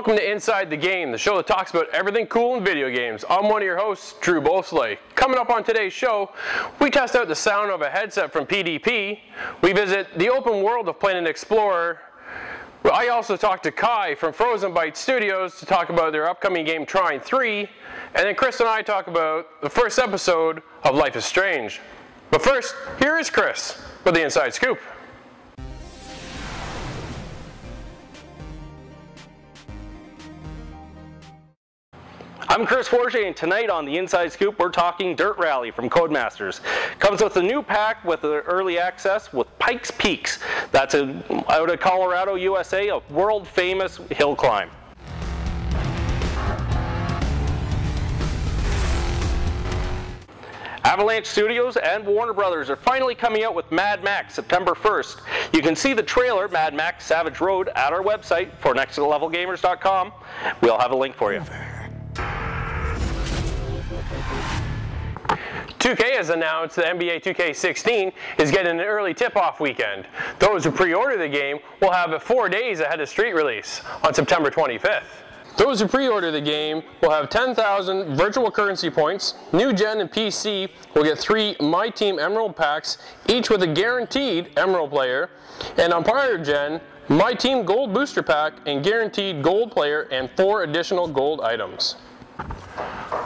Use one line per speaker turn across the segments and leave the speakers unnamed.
Welcome to Inside the Game, the show that talks about everything cool in video games. I'm one of your hosts, Drew Bosley. Coming up on today's show, we test out the sound of a headset from PDP. We visit the open world of Planet Explorer. I also talked to Kai from Frozenbtye Studios to talk about their upcoming game Trine 3. And then Chris and I talk about the first episode of Life is Strange. But first, here is Chris with the Inside Scoop.
I'm Chris Forget, and tonight on the Inside Scoop, we're talking Dirt Rally from Codemasters. Comes with a new pack with early access with Pikes Peaks. That's out of Colorado, USA, a world-famous hill climb. Avalanche Studios and Warner Brothers are finally coming out with Mad Max September 1st. You can see the trailer, Mad Max Savage Road, at our website, LvL We'll have a link for you.
2K has announced that NBA 2K16 is getting an early tip-off weekend. Those who pre-order the game will have it 4 days ahead of street release on September 25th. Those who pre-order the game will have 10,000 virtual currency points. New Gen and PC will get 3 My Team Emerald packs, each with a guaranteed Emerald player. And on prior Gen, My Team Gold Booster Pack and guaranteed Gold player and 4 additional gold items.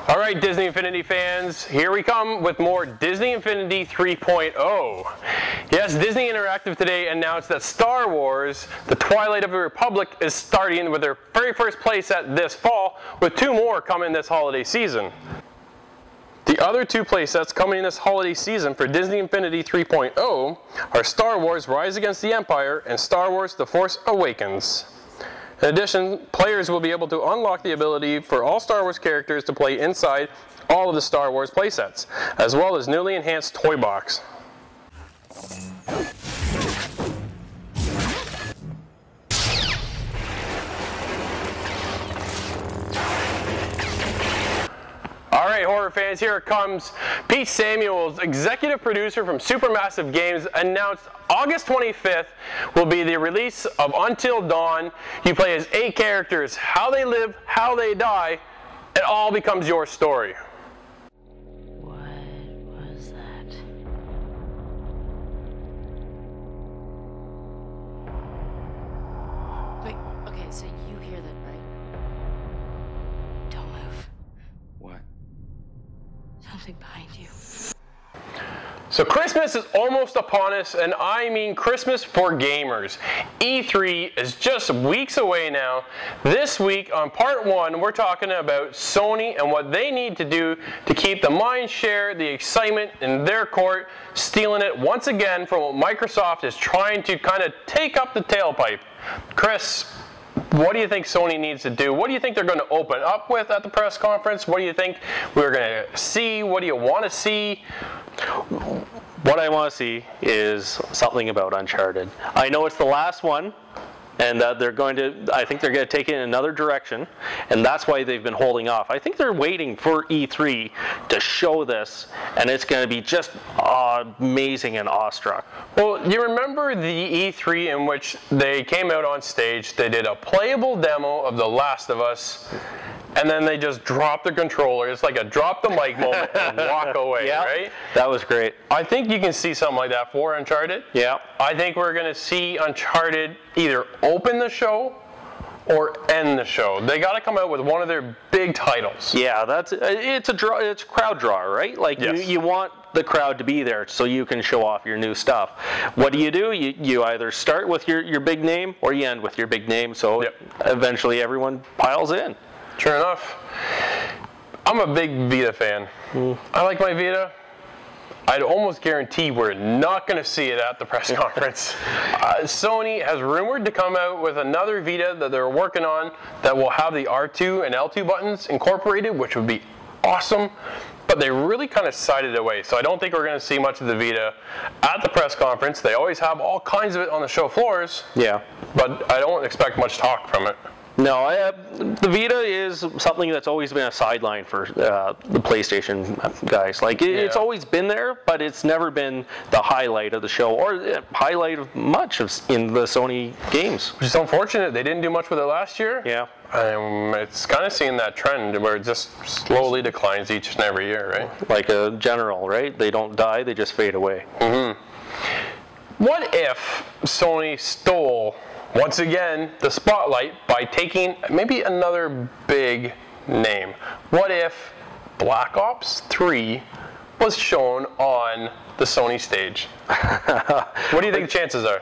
All right, Disney Infinity fans, here we come with more Disney Infinity 3.0. Yes, Disney Interactive today announced that Star Wars, The Twilight of the Republic is starting with their very first playset this fall, with 2 more coming this holiday season. The other 2 playsets coming this holiday season for Disney Infinity 3.0 are Star Wars Rise Against the Empire and Star Wars The Force Awakens. In addition, players will be able to unlock the ability for all Star Wars characters to play inside all of the Star Wars playsets, as well as newly enhanced Toy Box. All right, horror fans, here it comes. Pete Samuels, executive producer from Supermassive Games, announced August 25th will be the release of Until Dawn. You play as 8 characters, how they live, how they die, it all becomes your story.
What was that? Wait, okay, so you hear that, right? Don't move.
What?
Something behind you.
So Christmas is almost upon us, and I mean Christmas for gamers. E3 is just weeks away now. This week on part 1, we're talking about Sony and what they need to do to keep the mind share, the excitement in their court, stealing it once again from what Microsoft is trying to kind of take up the tailpipe. Chris, what do you think Sony needs to do? What do you think they're going to open up with at the press conference? What do you think we're going to see? What do you want to see?
What I want to see is something about Uncharted. I know it's the last one, and I think they're going to take it in another direction, and that's why they've been holding off. I think they're waiting for E3 to show this, and it's going to be just amazing and awestruck.
Well, you remember the E3 in which they came out on stage, they did a playable demo of The Last of Us, and then they just dropped the controller. It's like a drop the mic moment and walk away,
Yeah,
right?
That was great.
I think you can see something like that for Uncharted.
Yeah.
I think we're going to see Uncharted either open the show or end the show. They got to come out with one of their big titles.
Yeah, it's a crowd draw, right? Like
Yes.
you want the crowd to be there so you can show off your new stuff. What do? You either start with your big name or you end with your big name, so eventually everyone piles in.
Sure enough. I'm a big Vita fan. I like my Vita. I'd almost guarantee we're not going to see it at the press conference. Sony has rumored to come out with another Vita that they're working on that will have the R2 and L2 buttons incorporated, which would be awesome. But they really kind of sided away, so I don't think we're going to see much of the Vita at the press conference. They always have all kinds of it on the show floors.
Yeah.
But I don't expect much talk from it.
No, the Vita is something that's always been a sideline for the PlayStation guys. Like it's always been there, but it's never been the highlight of the show or the highlight of much in the Sony games.
Which is unfortunate. They didn't do much with it last year.
Yeah.
It's kind of seeing that trend where it just slowly declines each and every year, right?
Like a general, right? They don't die, they just fade away.
What if Sony stole, once again, the spotlight by taking maybe another big name? What if Black Ops 3 was shown on the Sony stage? What do you think the chances are?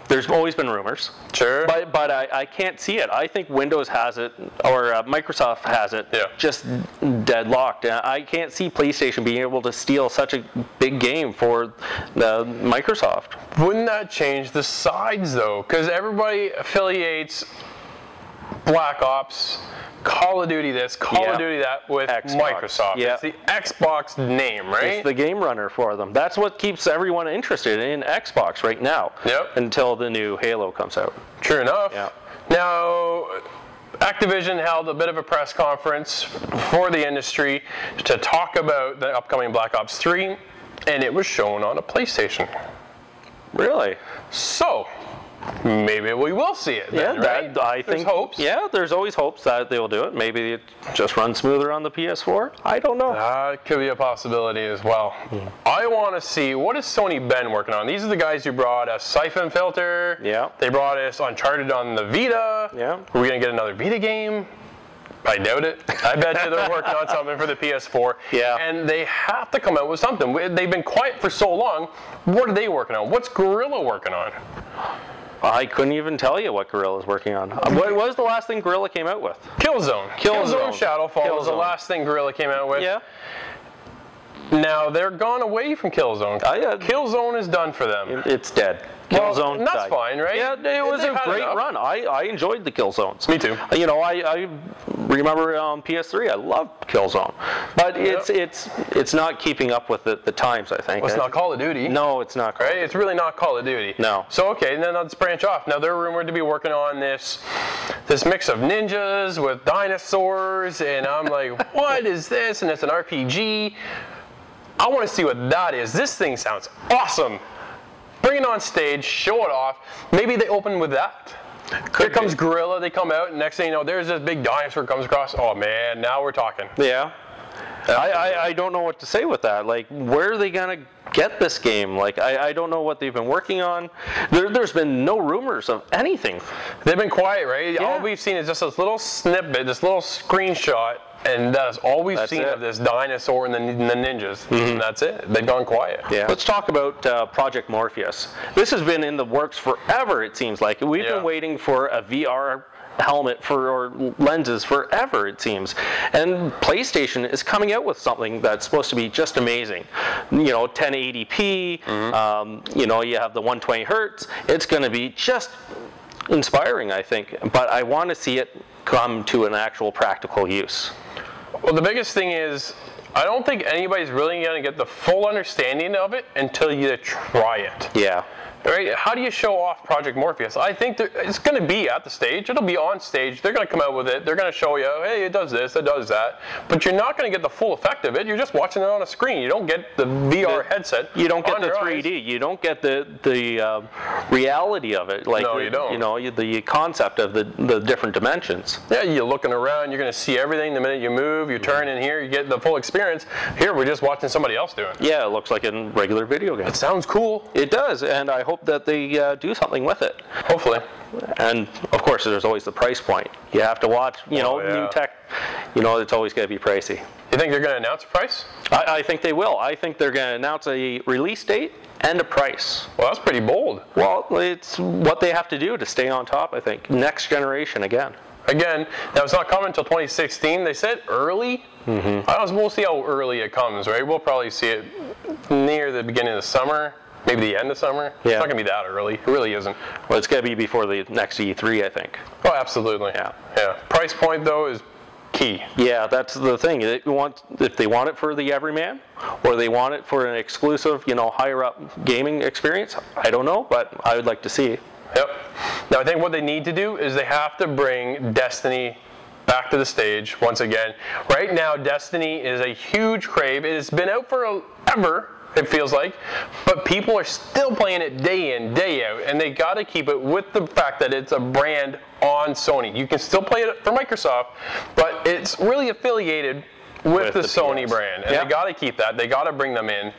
There's always been rumors.
Sure.
But I can't see it. I think Windows has it, or Microsoft has it, just deadlocked. I can't see PlayStation being able to steal such a big game for Microsoft.
Wouldn't that change the sides, though? Because everybody affiliates Black Ops, Call of Duty this, Call of Duty that with
Xbox.
Microsoft.
Yeah.
It's the Xbox name, right?
It's the game runner for them. That's what keeps everyone interested in Xbox right now.
Yep.
Until the new Halo comes out.
True enough.
Yeah.
Now, Activision held a bit of a press conference for the industry to talk about the upcoming Black Ops 3, and it was shown on a PlayStation.
Really?
So, maybe we will see it then, right?
I think.
There's hopes.
Yeah, there's always hopes that they'll do it. Maybe it just runs smoother on the PS4. I don't know.
That could be a possibility as well. I want to see, what has Sony been working on? These are the guys who brought us Siphon Filter.
Yeah.
They brought us Uncharted on the Vita.
Yeah.
Are we going to get another Vita game? I doubt it. I bet you they're working on something for the PS4.
Yeah.
And they have to come out with something. They've been quiet for so long. What are they working on? What's Guerrilla working on?
I couldn't even tell you what Guerrilla's working on. What was the last thing Guerrilla came out with?
Killzone. Killzone Shadowfall was the last thing Guerrilla came out with.
Yeah.
Now they're gone away from Killzone. Killzone is done for them.
It's dead.
Killzone. Well, that's fine, right?
Yeah, it was a great run. I enjoyed the Killzones.
Me too.
You know, I remember on PS3, I loved Killzone, but it's not keeping up with the times. I think.
Well, it's not Call of Duty.
No, it's not.
Right? It's really not Call of Duty.
No.
So okay, then let's branch off. Now they're rumored to be working on this mix of ninjas with dinosaurs, and I'm like, what is this? And it's an RPG. I want to see what that is. This thing sounds awesome. Bring it on stage, show it off. Maybe they open with that. Here comes Guerrilla, they come out, and next thing you know, there's this big dinosaur comes across. Oh man, now we're talking.
Yeah. I don't know what to say with that. Like, where are they going to get this game? Like, I don't know what they've been working on. There's been no rumors of anything.
They've been quiet, right?
Yeah.
All we've seen is just this little snippet, this little screenshot, and that's all we've seen of this dinosaur and the ninjas. And that's it. They've gone quiet.
Yeah. Let's talk about Project Morpheus. This has been in the works forever, it seems like. We've been waiting for a VR helmet or lenses forever, it seems, and PlayStation is coming out with something that's supposed to be just amazing. You know, 1080p. You know, you have the 120 hertz. It's going to be just inspiring, I think. But I want to see it come to an actual practical use.
Well, the biggest thing is, I don't think anybody's really going to get the full understanding of it until you try it.
Yeah.
Right? How do you show off Project Morpheus? I think it's going to be at the stage. It'll be on stage. They're going to come out with it. They're going to show you, hey, it does this, it does that. But you're not going to get the full effect of it. You're just watching it on a screen. You don't get the VR headset.
You don't get the 3D. You don't get the reality of it. Like,
no, you don't.
You know, the concept of the different dimensions.
Yeah, you're looking around. You're going to see everything the minute you move. You turn in here. You get the full experience. Here, we're just watching somebody else do it.
Yeah, it looks like a regular video game.
It sounds cool.
It does, and I hope that they do something with it.
Hopefully.
And of course, there's always the price point. You have to watch, you know, new tech. You know, it's always going to be pricey.
You think they're going to announce a price?
I think they will. I think they're going to announce a release date and a price.
Well, that's pretty bold.
Well, it's what they have to do to stay on top, I think. Next generation again.
Again, now it's not coming until 2016. They said early. We'll see how early it comes, right? We'll probably see it near the beginning of the summer. Maybe the end of summer.
Yeah.
It's not going to be that early. It really isn't.
Well, it's going to be before the next E3, I think.
Oh, absolutely.
Yeah.
Yeah. Price point, though, is key.
Yeah, that's the thing. If they want it for the everyman, or they want it for an exclusive, you know, higher up gaming experience, I don't know, but I would like to see.
Yep. Now I think what they need to do is they have to bring Destiny back to the stage once again. Right now, Destiny is a huge crave. It has been out forever, it feels like, but people are still playing it day in, day out, and they got to keep it with the fact that it's a brand on Sony. You can still play it for Microsoft, but it's really affiliated with the Sony brand, and they got to keep that. They got to bring them in.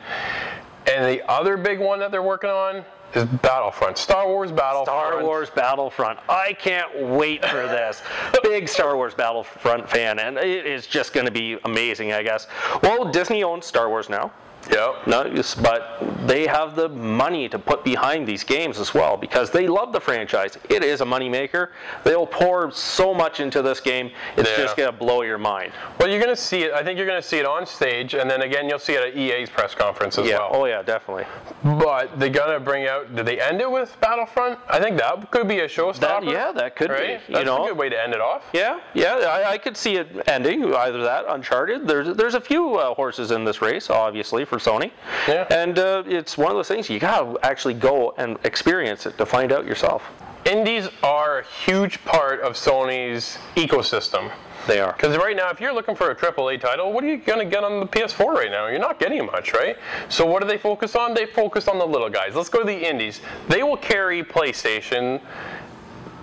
And the other big one that they're working on is Battlefront. Star Wars Battlefront.
Star Wars Battlefront. I can't wait for this. Big Star Wars Battlefront fan, and it is just going to be amazing, I guess. Well, Disney owns Star Wars now.
Yep.
No, but they have the money to put behind these games as well because they love the franchise. It is a moneymaker. They'll pour so much into this game. It's just going to blow your mind.
Well, you're going to see it. I think you're going to see it on stage, and then again, you'll see it at EA's press conference as well.
Oh yeah, definitely.
But they're going to bring out. Did they end it with Battlefront? I think that could be a showstopper.
That could
be.
You
That's
know,
a good way to end it off.
Yeah. I could see it ending either that, Uncharted. There's a few horses in this race, obviously, for Sony.
Yeah.
And it's one of those things you gotta actually go and experience it to find out yourself.
Indies are a huge part of Sony's ecosystem.
They are.
Because right now, if you're looking for a AAA title, what are you going to get on the PS4 right now? You're not getting much, right? So what do they focus on? They focus on the little guys. Let's go to the indies. They will carry PlayStation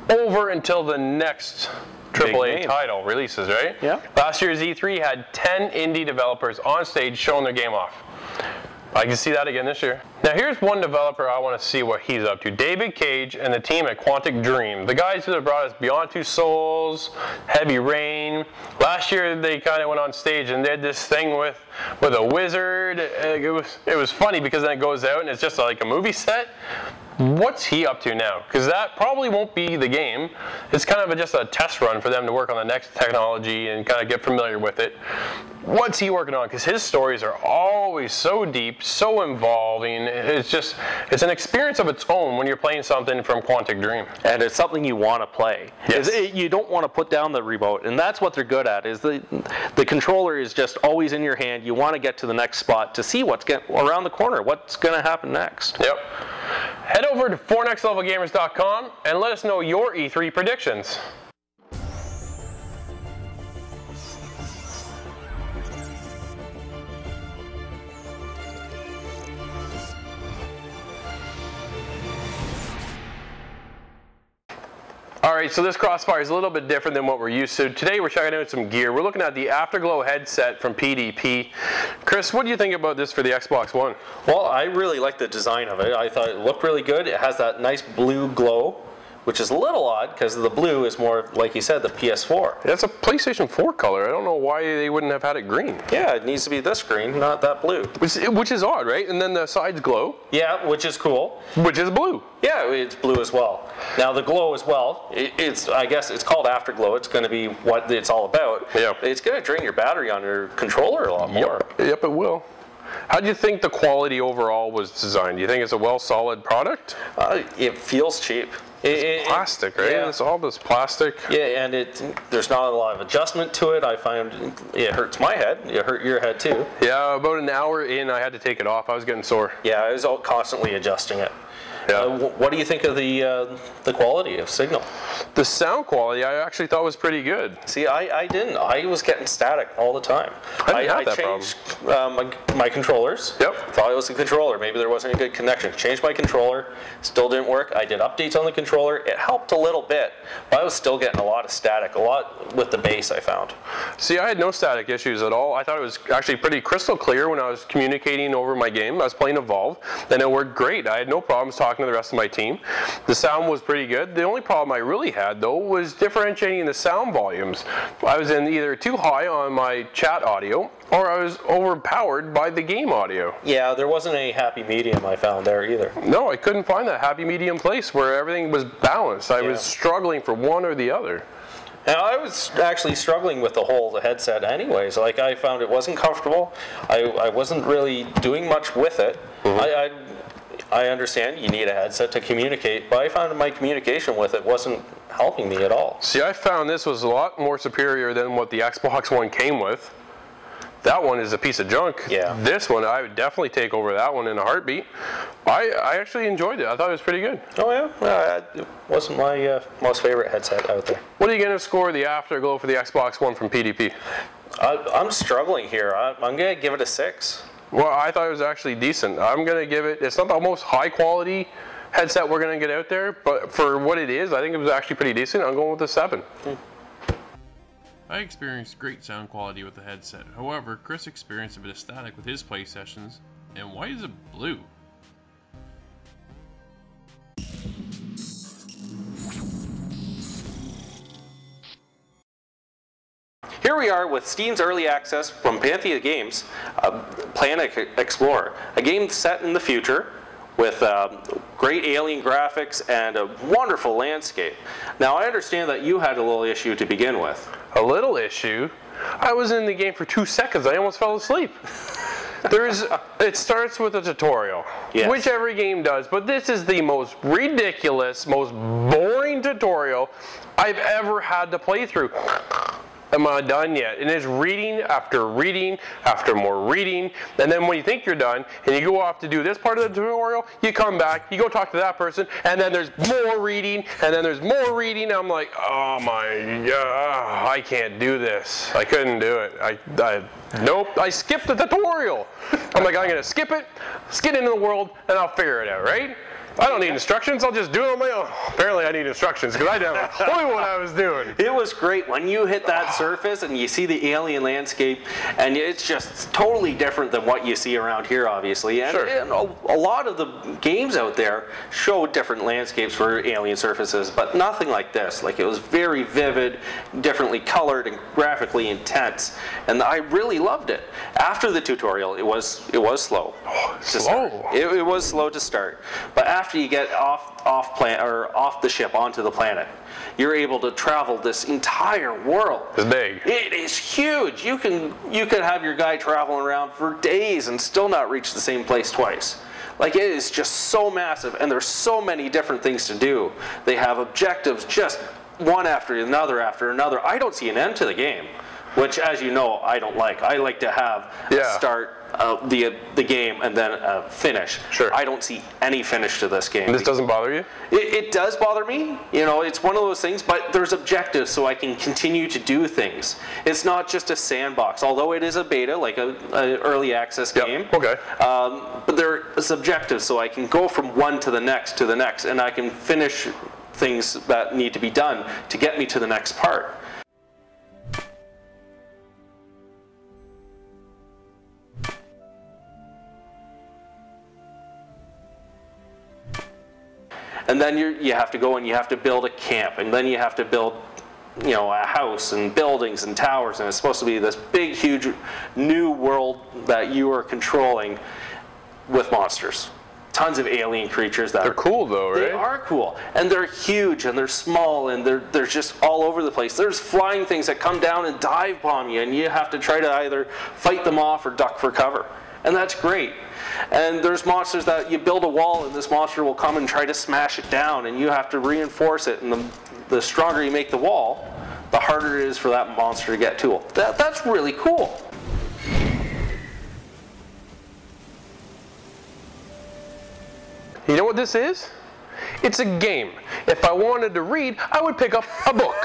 over until the next AAA title releases, right?
Yeah.
Last year's E3 had 10 indie developers on stage showing their game off. I can see that again this year. Now here's one developer I want to see what he's up to. David Cage and the team at Quantic Dream. The guys who have brought us Beyond Two Souls, Heavy Rain. Last year they kind of went on stage and did this thing with a wizard. It was funny because then it goes out and it's just like a movie set. What's he up to now? Because that probably won't be the game. It's kind of just a test run for them to work on the next technology and kind of get familiar with it. What's he working on? Because his stories are always so deep, so involving. It's an experience of its own when you're playing something from Quantic Dream.
And it's something you want to play.
Yes.
You don't want to put down the remote, and that's what they're good at. Is the controller is just always in your hand. You want to get to the next spot to see what's around the corner, what's going to happen next.
Yep. Head over to fornextlevelgamers.com and let us know your E3 predictions. Alright, so this Crossfire is a little bit different than what we're used to. Today we're checking out some gear. We're looking at the Afterglow headset from PDP. Chris, what do you think about this for the Xbox One?
Well, I really like the design of it. I thought it looked really good. It has that nice blue glow, which is a little odd because the blue is more, like you said, the PS4.
That's a PlayStation 4 color. I don't know why they wouldn't have had it green.
Yeah, it needs to be this green, not that blue.
Which is odd, right? And then the sides glow.
Yeah, which is cool.
Which is blue.
Yeah, it's blue as well. Now the glow as well, I guess it's called Afterglow. It's going to be what it's all about.
Yeah.
It's going to drain your battery on your controller a lot more.
Yep, it will. How do you think the quality overall was designed? Do you think it's a solid product?
It feels cheap.
It's plastic, right?
Yeah.
It's all this plastic.
Yeah, and there's not a lot of adjustment to it. I find it hurts my head. It hurt your head too.
Yeah, about an hour in, I had to take it off. I was getting sore.
Yeah, I was constantly adjusting it.
Yeah.
What do you think of the quality of signal?
The sound quality I actually thought was pretty good.
See, I didn't. I was getting static all the time.
I
changed my controllers.
Yep.
Thought it was the controller. Maybe there wasn't a good connection. Changed my controller. Still didn't work. I did updates on the controller. It helped a little bit, but I was still getting a lot of static. A lot with the bass, I found.
See, I had no static issues at all. I thought it was actually pretty crystal clear when I was communicating over my game. I was playing Evolve, and it worked great. I had no problems talking to the rest of my team. The sound was pretty good. The only problem I really had, though, was differentiating the sound volumes. I was in either too high on my chat audio, or I was overpowered by the game audio.
Yeah, there wasn't a happy medium I found there either.
No, I couldn't find that happy medium place where everything was balanced. I was struggling for one or the other.
And I was actually struggling with the headset anyways. Like, I found it wasn't comfortable. I wasn't really doing much with it. Mm-hmm. I understand you need a headset to communicate, but I found my communication with it wasn't helping me at all.
See, I found this was a lot more superior than what the Xbox One came with. that one is a piece of junk.
Yeah.
This one, I would definitely take over that one in a heartbeat. I actually enjoyed it. I thought it was pretty good.
Oh yeah, it wasn't my most favorite headset out there.
What are you going to score the Afterglow for the Xbox One from PDP?
I'm struggling here. I'm going to give it a 6.
Well, I thought it was actually decent. I'm going to give it, it's not the most high quality headset we're going to get out there, but for what it is, I think it was actually pretty decent. I'm going with a 7.
I experienced great sound quality with the headset. However, Chris experienced a bit of static with his play sessions. And why is it blue?
Here we are with Steam's early access from Frozenbtye Games, Planet Explorer, a game set in the future with great alien graphics and a wonderful landscape. Now I understand that you had a little issue to begin with.
A little issue? I was in the game for 2 seconds. I almost fell asleep. It starts with a tutorial,
yes,
which every game does, but this is the most ridiculous, most boring tutorial I've ever had to play through. Am I done yet? And it's reading after more reading, and then when you think you're done and you go off to do this part of the tutorial, you come back, you go talk to that person, and then there's more reading, and then there's more reading. I'm like, oh my god, I can't do this. I couldn't do it. Nope, I skipped the tutorial. I'm like, I'm gonna skip it, let's get into the world, and I'll figure it out, right? I don't need instructions, I'll just do it on my own. Apparently I need instructions because I didn't have a clue what I was doing.
It was great when you hit that surface and you see the alien landscape, and it's just totally different than what you see around here, obviously. And,
sure,
and a lot of the games out there show different landscapes for alien surfaces, but nothing like this. Like, it was very vivid, differently colored, and graphically intense, and I really loved it. After the tutorial, it was slow.
Slow?
It was slow to start, but after you get off the ship onto the planet, you're able to travel this entire world.
It's big.
It is huge. You could have your guy traveling around for days and still not reach the same place twice. Like, it is just so massive, and there's so many different things to do. They have objectives just one after another after another. I don't see an end to the game, which, as you know, I don't like. I like to have a start the game and then a finish.
Sure.
I don't see any finish to this game.
And this doesn't bother you?
It does bother me. You know, it's one of those things, but there's objectives so I can continue to do things. It's not just a sandbox, although it is a beta, like an early access game.
Okay.
But there is objectives so I can go from one to the next, and I can finish things that need to be done to get me to the next part. And then you have to go and you have to build a camp, and then you have to build, you know, a house and buildings and towers, and it's supposed to be this big, huge new world that you are controlling with monsters. Tons of alien creatures that
they're cool though, right?
They are cool, and they're huge, and they're small, and they're just all over the place. There's flying things that come down and dive bomb you, and you have to try to either fight them off or duck for cover. And that's great. And there's monsters that you build a wall and this monster will come and try to smash it down, and you have to reinforce it, and the stronger you make the wall, the harder it is for that monster to get to it. That's really cool.
You know what this is? It's a game. If I wanted to read, I would pick up a book.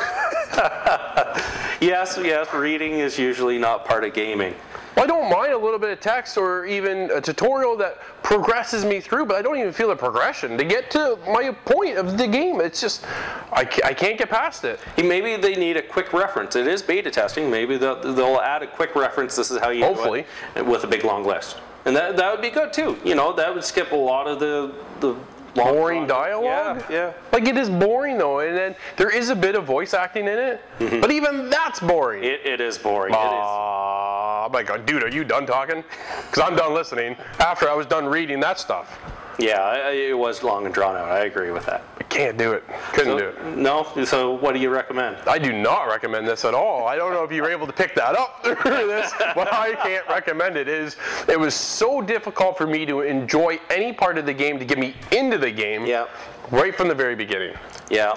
Yes, reading is usually not part of gaming.
Well, I don't mind a little bit of text or even a tutorial that progresses me through, but I don't even feel the progression to get to my point of the game. It's just, I can't get past it.
Maybe they need a quick reference. It is beta testing. Maybe they'll add a quick reference. This is how you
hopefully
do it, with a big long list. And that would be good too. You know, that would skip a lot of the
boring dialogue?
Yeah.
Like, it is boring though, and then there is a bit of voice acting in it, but even that's boring.
It is boring. It is.
Oh my god, dude, are you done talking? Because I'm done listening after I was done reading that stuff.
Yeah, it was long and drawn out. I agree with that.
I can't do it. Couldn't do it.
No? So what do you recommend?
I do not recommend this at all. I don't know if you were able to pick that up through this, but I can't recommend it. It was so difficult for me to enjoy any part of the game to get me into the game right from the very beginning.
Yeah,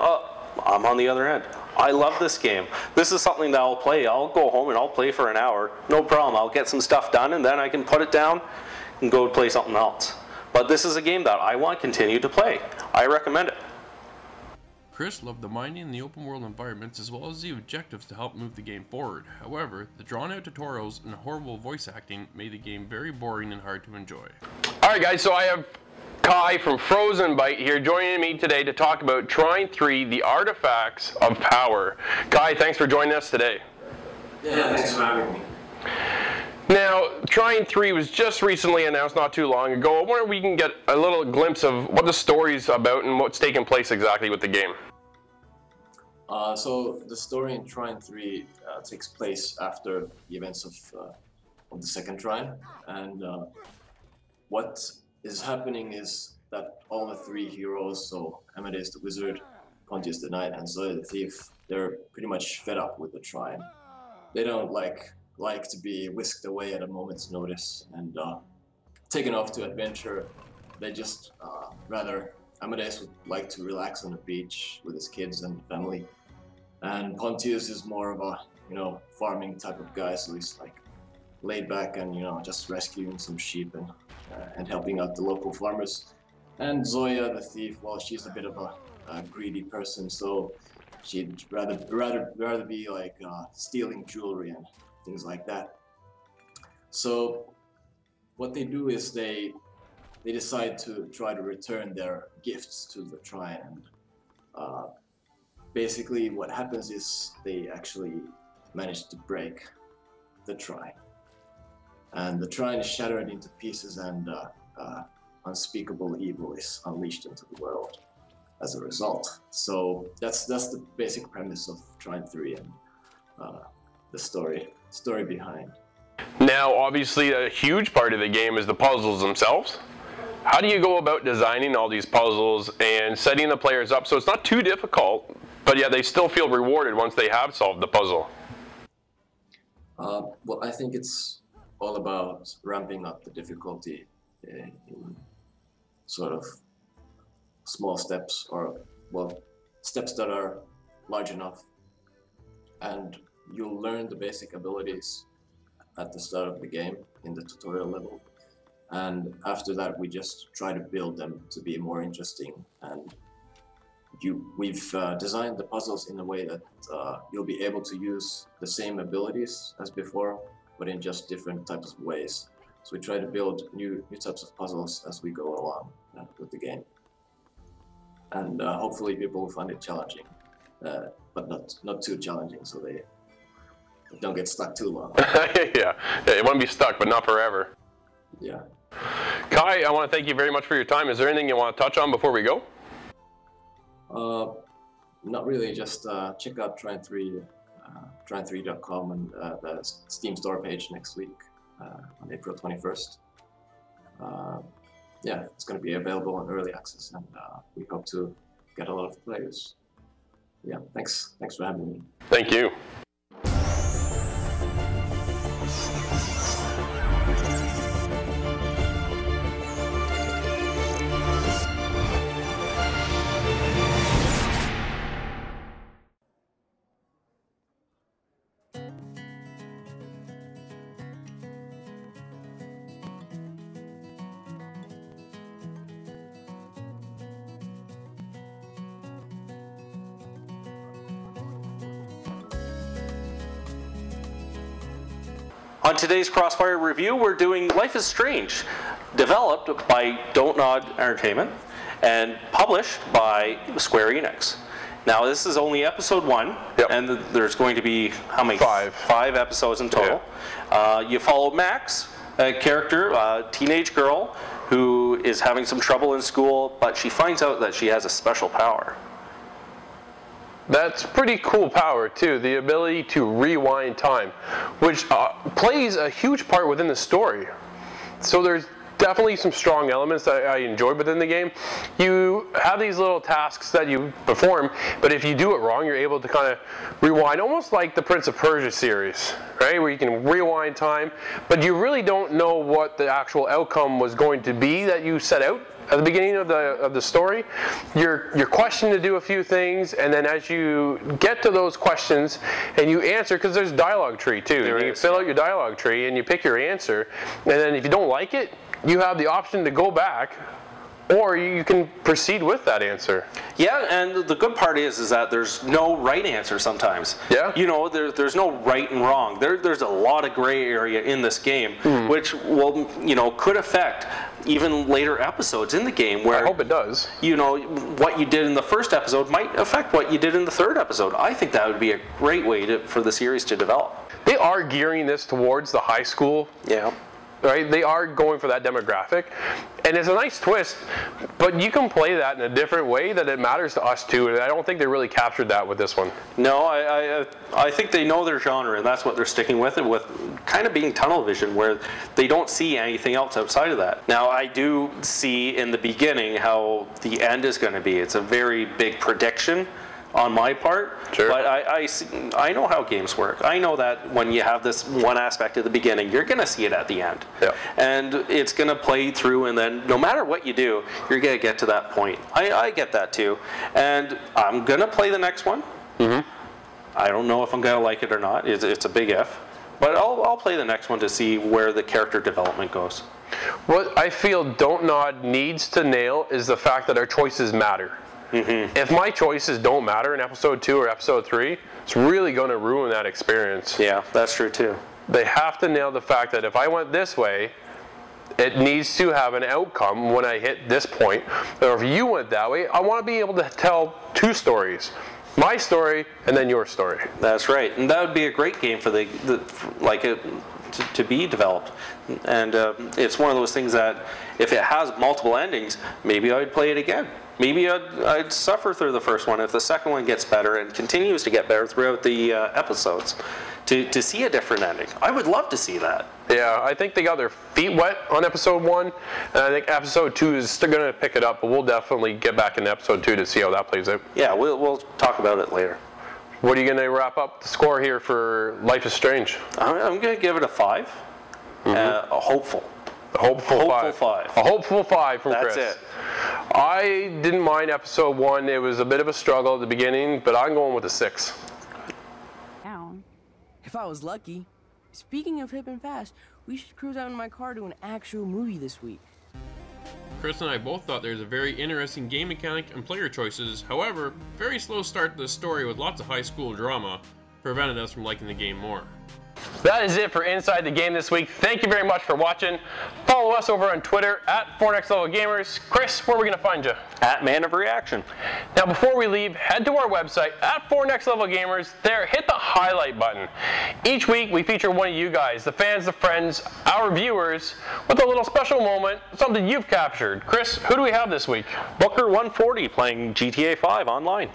I'm on the other end. I love this game. This is something that I'll play. I'll go home and I'll play for an hour. No problem. I'll get some stuff done and then I can put it down and go play something else. But this is a game that I want to continue to play. I recommend it.
Chris loved the mining and the open world environments as well as the objectives to help move the game forward. However, the drawn out tutorials and horrible voice acting made the game very boring and hard to enjoy.
Alright guys, so I have Kai from Frozenbtye here joining me today to talk about Trine 3, The Artifacts of Power. Kai, thanks for joining us today.
Yeah, thanks for having me.
Now, Trine 3 was just recently announced not too long ago. I wonder if we can get a little glimpse of what the story's about and what's taking place exactly with the game.
So the story in Trine 3 takes place after the events of the second Trine, and what is happening is that all the three heroes, so Amadeus the Wizard, Pontius the Knight, and Zoya the Thief, they're pretty much fed up with the Trine. They don't like to be whisked away at a moment's notice and taken off to adventure. They just rather, Amadeus would like to relax on the beach with his kids and family, and Pontius is more of a, you know, farming type of guy, so he's like laid back and, you know, just rescuing some sheep and helping out the local farmers. And Zoya the Thief, well, she's a bit of a greedy person, so she'd rather be like stealing jewelry and things like that. So what they do is they decide to try to return their gifts to the Trine, and basically what happens is they actually manage to break the Trine, and the Trine is shattered into pieces, and unspeakable evil is unleashed into the world as a result. So that's the basic premise of Trine 3 and the story behind.
Now, obviously, a huge part of the game is the puzzles themselves. How do you go about designing all these puzzles and setting the players up so it's not too difficult, but yet they still feel rewarded once they have solved the puzzle?
Well, I think it's all about ramping up the difficulty in sort of small steps, or, well, steps that are large enough, and you'll learn the basic abilities at the start of the game in the tutorial level, and after that we just try to build them to be more interesting. And we've designed the puzzles in a way that you'll be able to use the same abilities as before, but in just different types of ways. So we try to build new types of puzzles as we go along with the game, and hopefully people will find it challenging, but not too challenging, so they don't get stuck too long.
Yeah, you want to be stuck, but not forever.
Yeah.
Kai, I want to thank you very much for your time. Is there anything you want to touch on before we go?
Not really, just check out Trine 3, trine3.com, and the Steam store page next week on April 21st. Yeah, it's going to be available on early access, and we hope to get a lot of players. Yeah, thanks for having me.
Thank you.
On today's Crossfire review, we're doing Life is Strange, developed by Don't Nod Entertainment and published by Square Enix. Now, this is only episode 1,
yep.
And there's going to be, how many?
5.
5 episodes in total. Yeah. You follow Max, a character, a teenage girl who is having some trouble in school, but she finds out that she has a special power.
That's pretty cool power too, the ability to rewind time, which plays a huge part within the story. So there's definitely some strong elements that I enjoyed within the game. You have these little tasks that you perform, but if you do it wrong, you're able to kind of rewind, almost like the Prince of Persia series, right? Where you can rewind time, but you really don't know what the actual outcome was going to be that you set out at the beginning of the story. You're questioned to do a few things, and then as you get to those questions and you answer, because there's dialogue tree too. You fill out your dialogue tree and you pick your answer, and then if you don't like it, you have the option to go back, or you can proceed with that answer.
Yeah, and the good part is that there's no right answer sometimes.
Yeah.
You know, there's no right and wrong. There's a lot of gray area in this game, which will, you know, could affect even later episodes in the game where,
I hope it does.
You know, what you did in the first episode might affect what you did in the third episode. I think that would be a great way for the series to develop.
They are gearing this towards the high school.
Yeah.
Right? They are going for that demographic, and it's a nice twist, but you can play that in a different way that it matters to us too, and I don't think they really captured that with this one.
No, I think they know their genre, and that's what they're sticking with it, with kind of being tunnel vision, where they don't see anything else outside of that. Now, I do see in the beginning how the end is going to be. It's a very big prediction on my part,
sure.
But I know how games work. I know that when you have this one aspect at the beginning, you're going to see it at the end.
Yeah.
And it's going to play through, and then no matter what you do, you're going to get to that point. I get that too. And I'm going to play the next one. I don't know if I'm going to like it or not. It's a big if. But I'll play the next one to see where the character development goes.
What I feel Don't Nod needs to nail is the fact that our choices matter. If my choices don't matter in episode 2 or episode 3, it's really going to ruin that experience.
Yeah, that's true too.
They have to nail the fact that if I went this way, it needs to have an outcome when I hit this point. Or if you went that way, I want to be able to tell 2 stories. My story and then your story.
That's right, and that would be a great game for to be developed. And it's one of those things that if it has multiple endings, maybe I'd play it again. Maybe I'd suffer through the first one if the second one gets better and continues to get better throughout the episodes to see a different ending. I would love to see that.
Yeah, I think they got their feet wet on episode 1, and I think episode 2 is still going to pick it up, but we'll definitely get back into episode 2 to see how that plays out.
Yeah, we'll talk about it later.
What are you going to wrap up the score here for Life is Strange?
I'm going to give it a 5. A hopeful.
A hopeful 5. A hopeful 5 from Chris.
That's it.
I didn't mind episode 1. It was a bit of a struggle at the beginning, but I'm going with a 6.
If I was lucky. Speaking of hip and fast, we should cruise out in my car to an actual movie this week.
Chris and I both thought there's a very interesting game mechanic and player choices. However, very slow start to the story with lots of high school drama prevented us from liking the game more.
That is it for Inside the Game this week. Thank you very much for watching. Follow us over on Twitter at LvL Gamers. Chris, where are we going to find you?
At Man of Reaction.
Now before we leave, head to our website at LvL Gamers. There, hit the highlight button. Each week we feature one of you guys, the fans, the friends, our viewers, with a little special moment, something you've captured. Chris, who do we have this week?
Booker 140 playing GTA 5 online.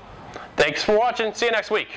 Thanks for watching. See you next week.